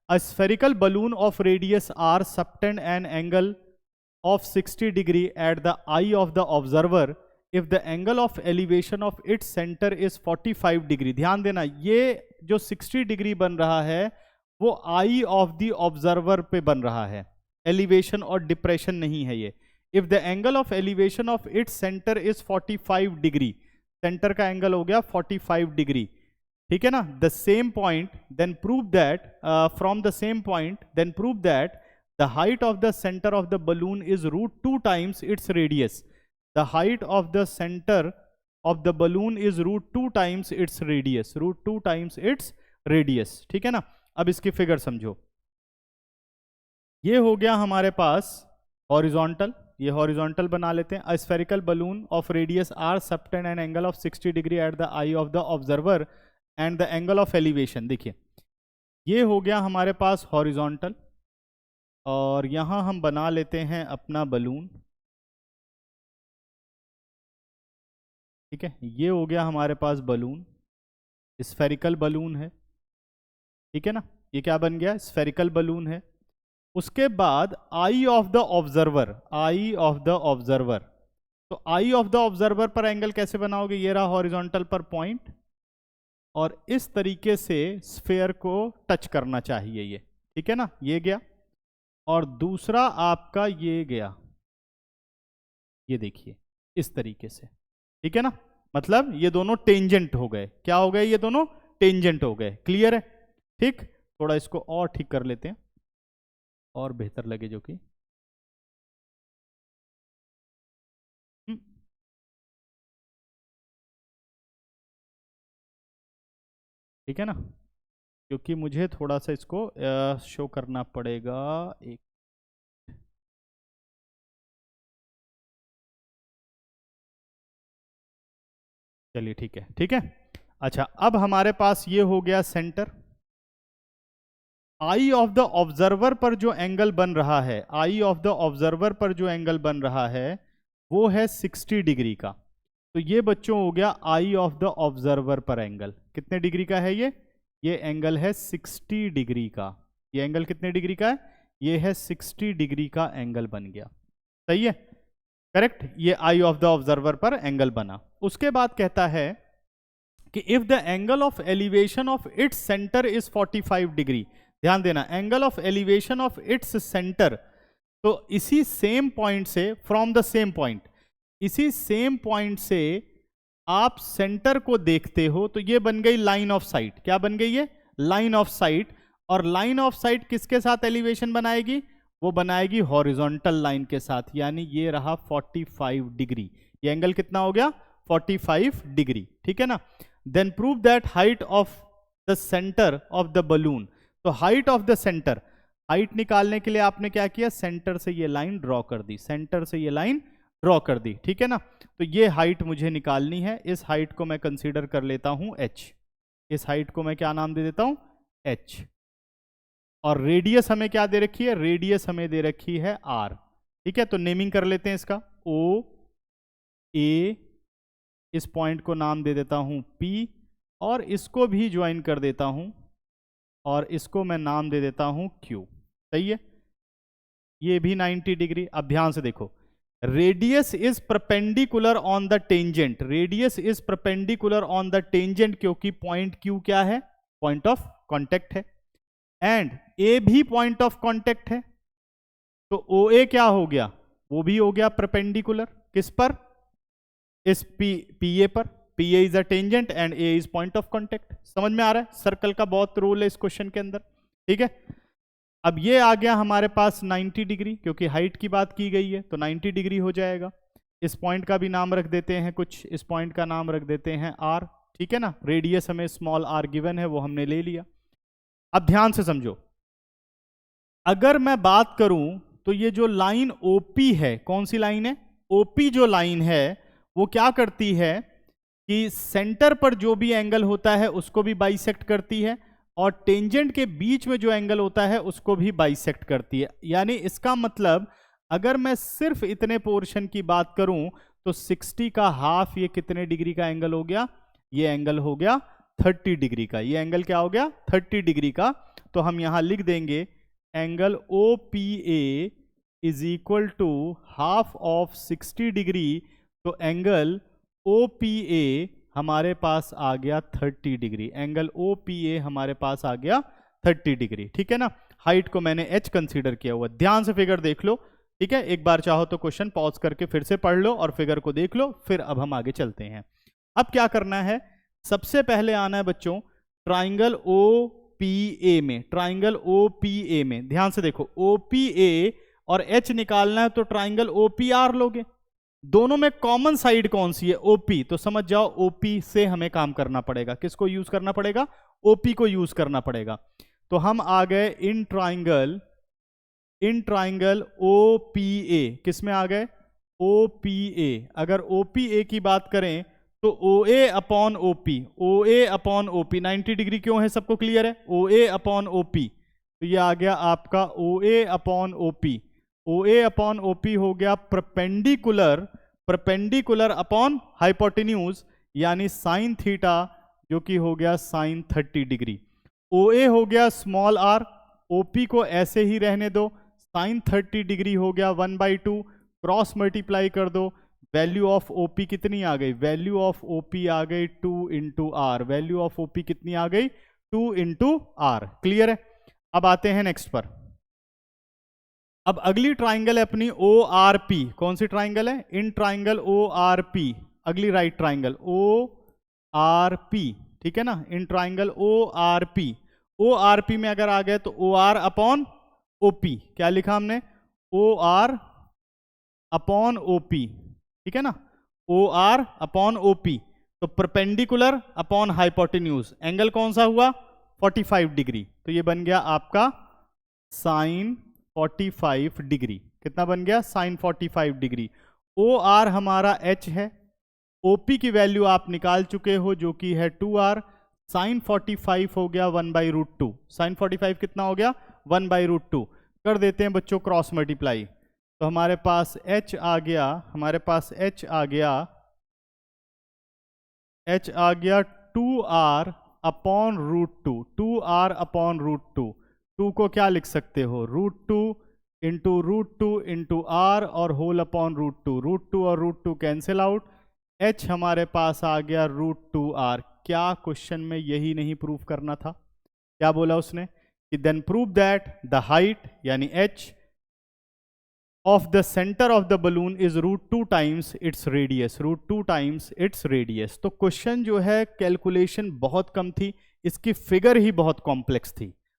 A spherical balloon of radius r subtend an angle of 60 degree at the eye of the observer if the angle of elevation of its center is 45 degree. ध्यान देना, ये जो 60 degree बन रहा है वो आई of the observer पे बन रहा है, एलिवेशन और डिप्रेशन नहीं है ये. If the angle of elevation of its centre is 45 degree, centre का एंगल हो गया 45 डिग्री, ठीक है ना. The same point then prove that, from the same point then prove that the height of the centre of the balloon is √2 times its radius. The height of the centre of the balloon is √2 times its radius, √2 times its radius, ठीक है ना. अब इसकी figure समझो. ये हो गया हमारे पास हॉरिजॉन्टल, ये हॉरिजॉन्टल बना लेते हैं. A spherical balloon of radius r subtend an angle of 60 degree at the eye of the observer and the angle of elevation. देखिए ये हो गया हमारे पास हॉरिजॉन्टल, और यहां हम बना लेते हैं अपना बलून, ठीक है. ये हो गया हमारे पास बलून, स्फेरिकल बलून है, ठीक है ना. ये क्या बन गया, स्फेरिकल बलून है. उसके बाद eye of the observer, eye of the observer, तो आई ऑफ द ऑब्जर्वर पर एंगल कैसे बनाओगे, ये रहा हॉरिजॉन्टल पर पॉइंट, और इस तरीके से स्फेयर को टच करना चाहिए ये, ठीक है ना. ये गया, और दूसरा आपका ये गया, ये देखिए इस तरीके से, ठीक है ना. मतलब ये दोनों टेंजेंट हो गए. क्या हो गए, ये दोनों टेंजेंट हो गए. क्लियर है, ठीक. थोड़ा इसको और ठीक कर लेते हैं और बेहतर लगे, जो कि ठीक है ना, क्योंकि मुझे थोड़ा सा इसको शो करना पड़ेगा. एक चलिए ठीक है, ठीक है. अच्छा, अब हमारे पास ये हो गया centre. I of the observer पर जो एंगल बन रहा है, आई ऑफ द ऑब्जर्वर पर जो एंगल बन रहा है वो है 60 डिग्री का. तो ये बच्चों हो गया आई ऑफ द ऑब्जर्वर पर एंगल. कितने डिग्री का है ये एंगल है 60 डिग्री का. ये एंगल कितने डिग्री का है, ये है 60 डिग्री का एंगल बन गया. सही है, करेक्ट. ये आई ऑफ द ऑब्जर्वर पर एंगल बना. उसके बाद कहता है कि if the angle of elevation of its centre is 45 degree. ध्यान देना, angle of elevation of its centre, तो इसी सेम पॉइंट से, फ्रॉम द सेम पॉइंट, इसी सेम पॉइंट से आप सेंटर को देखते हो, तो ये बन गई लाइन ऑफ साइट. क्या बन गई, ये लाइन ऑफ साइट. और लाइन ऑफ साइट किसके साथ एलिवेशन बनाएगी, वो बनाएगी हॉरिजॉन्टल लाइन के साथ, यानी ये रहा 45 डिग्री. ये एंगल कितना हो गया, 45 डिग्री, ठीक है ना. Then prove that height of the centre of the balloon. तो height of the centre, height निकालने के लिए आपने क्या किया, सेंटर से ये लाइन ड्रॉ कर दी, सेंटर से ये लाइन ड्रॉ कर दी, ठीक है ना. तो ये हाइट मुझे निकालनी है. इस हाइट को मैं कंसीडर कर लेता हूं h. इस हाइट को मैं क्या नाम दे देता हूं, h. और रेडियस हमें क्या दे रखी है, रेडियस हमें दे रखी है r, ठीक है. तो नेमिंग कर लेते हैं इसका, o a, इस पॉइंट को नाम दे देता हूं p, और इसको भी ज्वाइन कर देता हूं, और इसको मैं नाम दे देता हूं Q. सही है, ये भी 90 डिग्री. अब ध्यान से देखो, radius is perpendicular on the tangent, radius is perpendicular on the tangent, क्योंकि पॉइंट Q क्या है, पॉइंट ऑफ कांटेक्ट है, एंड A भी पॉइंट ऑफ कांटेक्ट है. तो OA क्या हो गया, वो भी हो गया परपेंडिकुलर. किस पर, इस PA पर. PA is a tangent and A is point of contact. समझ में आ रहा है, सर्कल का बहुत रोल है इस क्वेश्चन के अंदर, ठीक है. अब ये आ गया हमारे पास 90 डिग्री, क्योंकि हाइट की बात की गई है, तो 90 डिग्री हो जाएगा. इस पॉइंट का भी नाम रख देते हैं कुछ, इस पॉइंट का नाम रख देते हैं R, ठीक है ना. रेडियस हमें स्मॉल r गिवन है, वो हमने ले लिया. अब ध्यान से समझो, अगर मैं बात करूं तो ये जो लाइन OP है, कौन सी लाइन है, OP जो लाइन है वो क्या करती है कि सेंटर पर जो भी एंगल होता है उसको भी बाइसेक्ट करती है, और टेंजेंट के बीच में जो एंगल होता है उसको भी बाइसेक्ट करती है. यानी इसका मतलब अगर मैं सिर्फ इतने पोर्शन की बात करूं तो 60 का हाफ, ये कितने डिग्री का एंगल हो गया, ये एंगल हो गया 30 डिग्री का. ये एंगल क्या हो गया, 30 डिग्री का. तो हम यहाँ लिख देंगे angle OPA is equal to half of 60 degree. तो एंगल OPA हमारे पास आ गया 30 डिग्री। एंगल OPA हमारे पास आ गया 30 डिग्री। ठीक है ना, हाइट को मैंने h कंसीडर किया हुआ। ध्यान से फिगर देख लो, ठीक है। एक बार चाहो तो क्वेश्चन पॉज करके फिर से पढ़ लो और फिगर को देख लो, फिर अब हम आगे चलते हैं। अब क्या करना है, सबसे पहले आना है बच्चों ट्राइंगल OPA में। ट्राइंगल OPA में ध्यान से देखो, OPA और H निकालना है तो ट्राइंगल OPR लोगे। दोनों में कॉमन साइड कौन सी है, OP। तो समझ जाओ OP से हमें काम करना पड़ेगा। किसको यूज करना पड़ेगा, OP को यूज करना पड़ेगा। तो हम आ गए इन ट्राइंगल OPA। किस में आ गए, OPA। अगर OPA की बात करें तो OA अपॉन OP 90 डिग्री क्यों है, सबको क्लियर है। OA अपॉन OP, तो ये आ गया आपका OA अपॉन OP हो गया परपेंडिकुलर अपॉन हाइपोटेन्यूज, यानी साइन थीटा, जो कि हो गया साइन 30 डिग्री। OA हो गया स्मॉल r, OP को ऐसे ही रहने दो, साइन 30 डिग्री हो गया 1/2, क्रॉस मल्टीप्लाई कर दो, वैल्यू ऑफ OP कितनी आ गई, वैल्यू ऑफ OP आ गई 2 into r. Value of OP कितनी आ गई, 2 इंटू आर। क्लियर है। अब आते हैं नेक्स्ट पर। अब अगली ट्राइंगल है अपनी ORP। कौन सी ट्राइंगल है, इन ट्राइंगल ORP। अगली राइट ट्राइंगल ORP, ठीक है ना, इन ट्राइंगल ORP में अगर आ गए तो OR अपॉन OP। क्या लिखा हमने, OR अपॉन OP, ठीक है ना, OR अपॉन OP। तो परपेंडिकुलर अपॉन हाइपोटेन्यूज, एंगल कौन सा हुआ, 45 डिग्री। तो ये बन गया आपका साइन 45 डिग्री। कितना बन गया, साइन 45 डिग्री। OR हमारा H है, OP की वैल्यू आप निकाल चुके हो जो कि है 2R। साइन 45 हो गया 1/√2। साइन 45 कितना हो गया, 1/√2। कर देते हैं बच्चों क्रॉस मल्टीप्लाई, तो हमारे पास H आ गया 2R अपॉन √2। 2R upon √2। 2 को क्या लिख सकते हो, √2 इंटू R और होल अपॉन √2। √2 और √2 कैंसिल आउट, H हमारे पास आ गया √2R। क्या क्वेश्चन में यही नहीं प्रूफ करना था, क्या बोला उसने कि then prove that the height यानी H of the centre of the balloon is √2 times its radius. √2 times its radius. तो क्वेश्चन जो है कैलकुलेशन बहुत कम थी, इसकी फिगर ही बहुत कॉम्प्लेक्स थी।